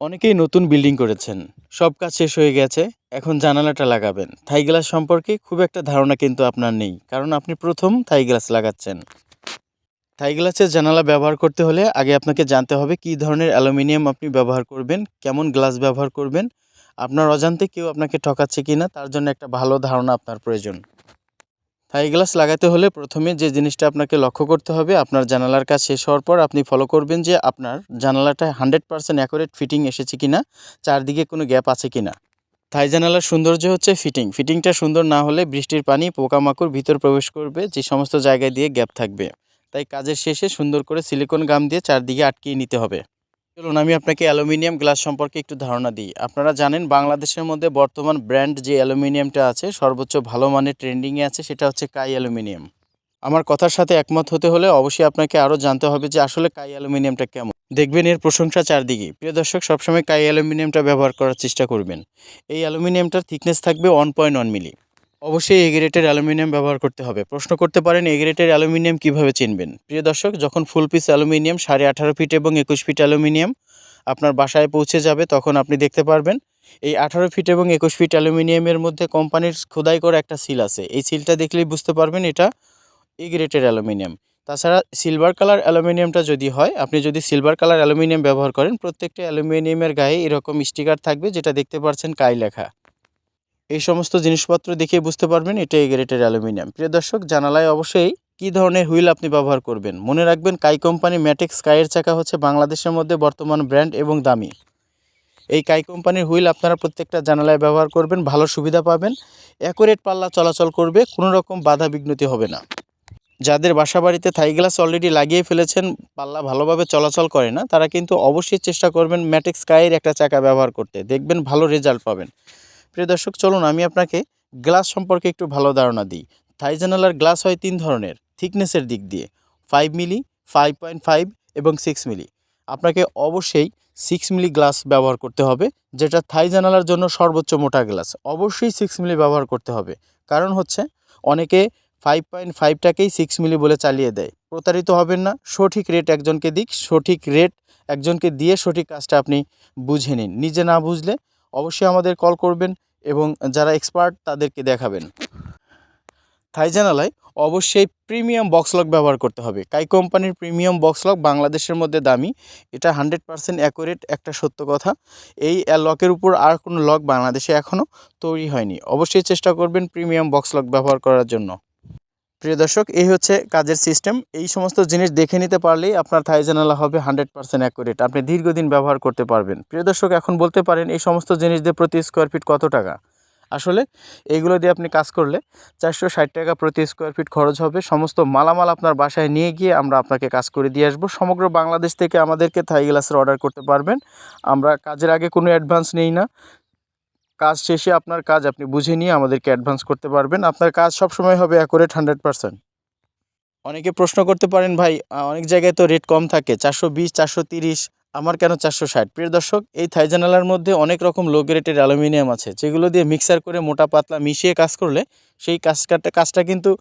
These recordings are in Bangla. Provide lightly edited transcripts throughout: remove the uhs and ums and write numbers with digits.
অনেকেই নতুন বিল্ডিং করেছেন, সব কাজ শেষ হয়ে গেছে, এখন জানালাটা লাগাবেন। থাই গ্লাস সম্পর্কে খুব একটা ধারণা কিন্তু আপনার নেই, কারণ আপনি প্রথম থাই গ্লাস লাগাচ্ছেন। থাই গ্লাসের জানালা ব্যবহার করতে হলে আগে আপনাকে জানতে হবে কী ধরনের অ্যালুমিনিয়াম আপনি ব্যবহার করবেন, কেমন গ্লাস ব্যবহার করবেন। আপনার অজান্তে কেউ আপনাকে ঠকাচ্ছে কিনা তার জন্য একটা ভালো ধারণা আপনার প্রয়োজন। থাই গ্লাস লাগাতে হলে প্রথমে যে জিনিসটা আপনাকে লক্ষ্য করতে হবে, আপনার জানালার কাজ শেষ হওয়ার পর আপনি ফলো করবেন যে আপনার জানালাটা 100% অ্যাকুরেট ফিটিং এসেছে কিনা, চারদিকে কোনো গ্যাপ আছে কিনা। থাই জানালার সৌন্দর্য হচ্ছে ফিটিংটা সুন্দর না হলে বৃষ্টির পানি, পোকামাকড় ভিতর প্রবেশ করবে, যে সমস্ত জায়গায় দিয়ে গ্যাপ থাকবে। তাই কাজের শেষে সুন্দর করে সিলিকন গাম দিয়ে চারদিকে আটকিয়ে নিতে হবে। চলুন আমি আপনাকে অ্যালুমিনিয়াম গ্লাস সম্পর্কে একটু ধারণা দিই। আপনারা জানেন বাংলাদেশের মধ্যে বর্তমান ব্র্যান্ড যে অ্যালুমিনিয়ামটা আছে, সর্বোচ্চ ভালো মানের ট্রেন্ডিংয়ে আছে, সেটা হচ্ছে কাই অ্যালুমিনিয়াম। আমার কথার সাথে একমত হতে হলে অবশ্যই আপনাকে আরও জানতে হবে যে আসলে কাই অ্যালুমিনিয়ামটা কেমন। দেখবেন এর প্রশংসা চারদিকে। প্রিয় দর্শক, সবসময় কাই অ্যালুমিনিয়ামটা ব্যবহার করার চেষ্টা করবেন। এই অ্যালুমিনিয়ামটার থিকনেস থাকবে 1.1 মিলি। অবশ্যই এ গ্রেডের অ্যালুমিনিয়াম ব্যবহার করতে হবে। প্রশ্ন করতে পারেন এ গ্রেডের অ্যালুমিনিয়াম কীভাবে চিনবেন? প্রিয় দর্শক, যখন ফুল পিস অ্যালুমিনিয়াম 18.5 ফিট এবং 21 ফিট অ্যালুমিনিয়াম আপনার বাসায় পৌঁছে যাবে, তখন আপনি দেখতে পারবেন এই 18 ফিট এবং 21 ফিট অ্যালুমিনিয়ামের মধ্যে কোম্পানির খোদাই করা একটা সিল আছে। এই সিলটা দেখলেই বুঝতে পারবেন এটা এ গ্রেডের অ্যালুমিনিয়াম। তাছাড়া সিলভার কালার অ্যালুমিনিয়ামটা যদি হয়, আপনি যদি সিলভার কালার অ্যালুমিনিয়াম ব্যবহার করেন, প্রত্যেকটা অ্যালুমিনিয়ামের গায়ে এরকম স্টিকার থাকবে, যেটা দেখতে পাচ্ছেন কাই লেখা। এই সমস্ত জিনিসপত্র দেখে বুঝতে পারবেন এটা এ গ্রেডের অ্যালুমিনিয়াম। প্রিয় দর্শক, জানালায় অবশ্যই কী ধরনের হুইল আপনি ব্যবহার করবেন মনে রাখবেন। কাই কোম্পানি ম্যাটেক্স কাইয়ের চাকা হচ্ছে বাংলাদেশের মধ্যে বর্তমান ব্র্যান্ড এবং দামি। এই কাই কোম্পানির হুইল আপনারা প্রত্যেকটা জানালায় ব্যবহার করবেন, ভালো সুবিধা পাবেন। অ্যাকুরেট পাল্লা চলাচল করবে, কোনো রকম বাধা বিঘ্নতি হবে না। যাদের বাসাবাড়িতে থাই গ্লাস অলরেডি লাগিয়ে ফেলেছেন, পাল্লা ভালোভাবে চলাচল করে না, তারা কিন্তু অবশ্যই চেষ্টা করবেন ম্যাটেক্স কাইয়ের একটা চাকা ব্যবহার করতে, দেখবেন ভালো রেজাল্ট পাবেন। প্রিয় দর্শক, চলুন আমি আপনাকে গ্লাস সম্পর্কে একটু ভালো ধারণা দিই। থাই জানালার গ্লাস হয় 3 ধরনের থিকনেসের দিক দিয়ে: 5 মিলি, 5.5 এবং 6 মিলি। আপনাকে অবশ্যই 6 মিলি গ্লাস ব্যবহার করতে হবে, যেটা থাই জানালার জন্য সর্বোচ্চ মোটা গ্লাস। অবশ্যই 6 মিলি ব্যবহার করতে হবে, কারণ হচ্ছে অনেকে 5.5টাকেই 6 মিলি বলে চালিয়ে দেয়। প্রতারিত হবেন না, সঠিক রেট একজনকে দিক, সঠিক রেট একজনকে দিয়ে সঠিক কাজটা আপনি বুঝে নিন। নিজে না বুঝলে অবশ্যই আমাদের কল করবেন এবং যারা এক্সপার্ট তাদেরকে দেখাবেন। থাই জানালায় অবশ্যই প্রিমিয়াম বক্স লক ব্যবহার করতে হবে। কাই কোম্পানির প্রিমিয়াম বক্স লক বাংলাদেশের মধ্যে দামি, এটা 100% অ্যাকুরেট একটা সত্য কথা। এই লকের উপর আর কোনো লক বাংলাদেশে এখনও তৈরি হয়নি। অবশ্যই চেষ্টা করবেন প্রিমিয়াম বক্স লক ব্যবহার করার জন্য। প্রিয় দর্শক, এই হচ্ছে কাজের সিস্টেম। এই সমস্ত জিনিস দেখে নিতে পারলেই আপনার থাই জানালা হবে 100% অ্যাকুরেট, আপনি দীর্ঘদিন ব্যবহার করতে পারবেন। প্রিয় দর্শক, এখন বলতে পারেন এই সমস্ত জিনিস দিয়ে প্রতি স্কোয়ার ফিট কত টাকা? আসলে এইগুলো দিয়ে আপনি কাজ করলে 460 টাকা প্রতি স্কোয়ার ফিট খরচ হবে। সমস্ত মালামাল আপনার বাসায় নিয়ে গিয়ে আমরা আপনাকে কাজ করে দিয়ে আসবো। সমগ্র বাংলাদেশ থেকে আমাদেরকে থাই গ্লাসের অর্ডার করতে পারবেন। আমরা কাজের আগে কোনো অ্যাডভান্স নেই না। কাজ শেষে আপনার কাজ আপনি বুঝে নিয়ে আমাদেরকে অ্যাডভান্স করতে পারবেন। আপনার কাজ সবসময় হবে অ্যাকুরেট 100%। অনেকে প্রশ্ন করতে পারেন, ভাই অনেক জায়গায় তো রেট কম থাকে, 420, 430, আমার কেন 460? প্রিয় দর্শক, এই থাই জানালার মধ্যে অনেক রকম লো গ্রেডের অ্যালুমিনিয়াম আছে, যেগুলো দিয়ে মিক্সার করে মোটা পাতলা মিশিয়ে কাজ করলে সেই কাজটা কিন্তু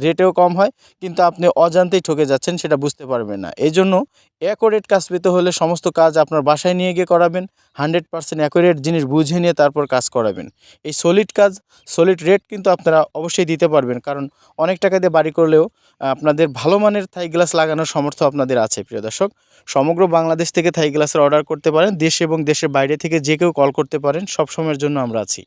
রেটেও কম হয়, কিন্তু আপনি অজান্তেই ঠকে যাচ্ছেন, সেটা বুঝতে পারবেন না। এই জন্য অ্যাকুরেট কাজ পেতে হলে সমস্ত কাজ আপনার বাসায় নিয়ে গিয়ে করাবেন, 100% অ্যাকুরেট জিনিস বুঝে নিয়ে তারপর কাজ করাবেন। এই সলিড রেট কিন্তু আপনারা অবশ্যই দিতে পারবেন, কারণ অনেক টাকা দিয়ে বাড়ি করলেও আপনাদের ভালো মানের থাই গ্লাস লাগানোর সামর্থ্য আপনাদের আছে। প্রিয় দর্শক, সমগ্র বাংলাদেশ থেকে থাই গ্লাসের অর্ডার করতে পারেন, দেশ এবং দেশের বাইরে থেকে যে কেউ কল করতে পারেন, সব সময়ের জন্য আমরা আছি।